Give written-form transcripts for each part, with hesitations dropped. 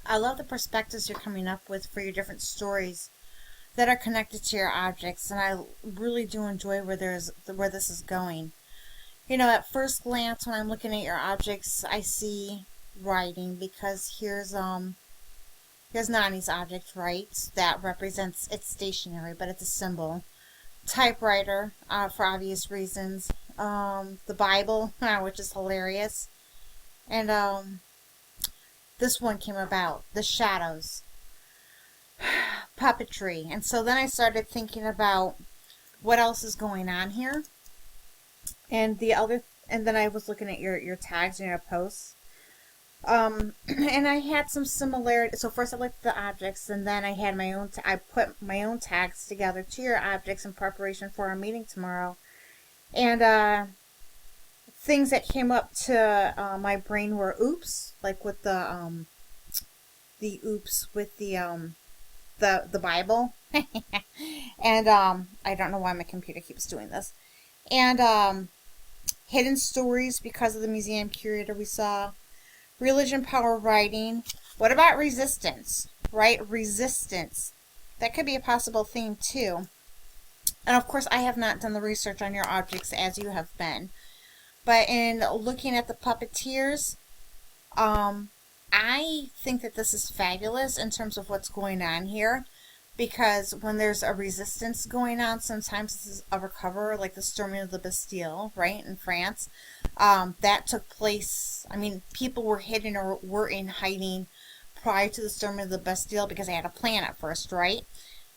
I love the perspectives you're coming up with for your different stories that are connected to your objects, and I really do enjoy where this is going. At first glance, when I'm looking at your objects, I see writing because here's Nani's object, right? That represents it's stationary, but it's a symbol. Typewriter, for obvious reasons. The Bible, which is hilarious, and this one came about, the shadows, puppetry, and so then I started thinking about what else is going on here, and then I was looking at your tags and your posts. And I had some similarity. So first I looked at the objects, and then I had I put my own tags together to your objects in preparation for our meeting tomorrow. And things that came up to my brain were oops, like with the oops with the Bible. And I don't know why my computer keeps doing this. And hidden stories because of the museum curator we saw. Religion, power, writing. What about resistance? Right? Resistance. That could be a possible theme too. And of course, I have not done the research on your objects as you have been. But in looking at the puppeteers, I think that this is fabulous in terms of what's going on here. Because when there's a resistance going on, sometimes this is a recover, like the storming of the Bastille, right, in France. That took place, people were hidden or were in hiding prior to the storming of the Bastille because they had a plan at first, right?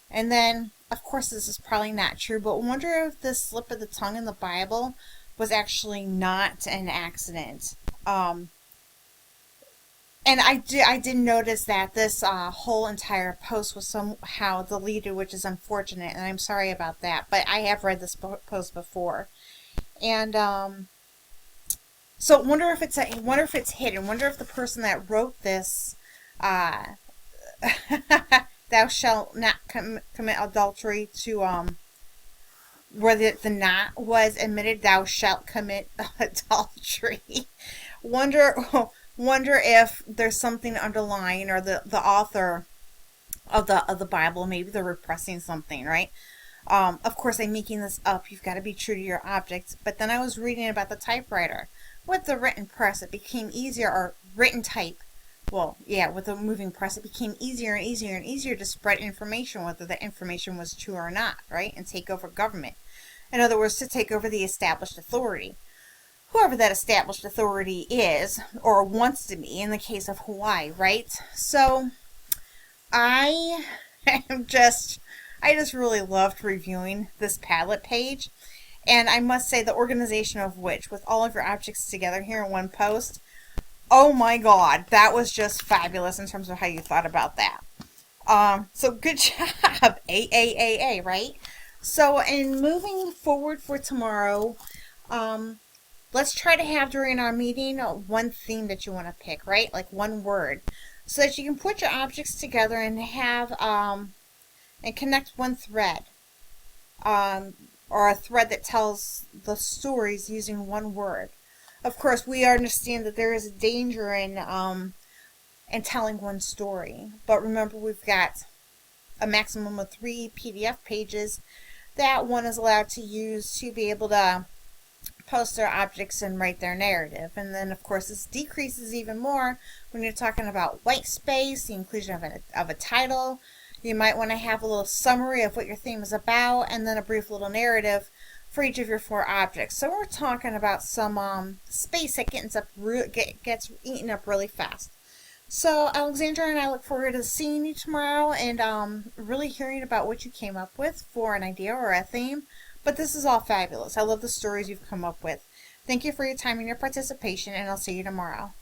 And then, of course, this is probably not true, but I wonder if this slip of the tongue in the Bible was actually not an accident. And I did notice that this whole entire post was somehow deleted, which is unfortunate, and I'm sorry about that. But I have read this post before, and so wonder if it's hidden. Wonder if the person that wrote this, "Thou shalt not commit adultery," to where the not was admitted, "Thou shalt commit adultery." Wonder. Wonder if there's something underlying, or the author of the Bible, maybe they're repressing something, right? Of course, I'm making this up. You've got to be true to your objects. But then I was reading about the typewriter. With the written press, it became easier, or written type. Well, yeah, with the moving press, it became easier and easier and easier to spread information, whether the information was true or not, right? And take over government. In other words, to take over the established authority. Whoever that established authority is, or wants to be, in the case of Hawaii, right? So, I just really loved reviewing this Padlet page, and I must say the organization of which, with all of your objects together here in one post, oh my god, that was just fabulous in terms of how you thought about that. So good job, A, right? So, in moving forward for tomorrow, let's try to have during our meeting one theme that you want to pick, right? Like one word. So that you can put your objects together and have, and connect one thread. Or a thread that tells the stories using one word. Of course, we understand that there is a danger in telling one story. But remember, we've got a maximum of 3 PDF pages that one is allowed to use to be able to post their objects and write their narrative. And then, of course, this decreases even more when you're talking about white space, the inclusion of a title. You might want to have a little summary of what your theme is about, and then a brief little narrative for each of your 4 objects. So we're talking about some space that gets eaten up really fast. So Alexandra and I look forward to seeing you tomorrow, and really hearing about what you came up with for an idea or a theme. But this is all fabulous. I love the stories you've come up with. Thank you for your time and your participation, and I'll see you tomorrow.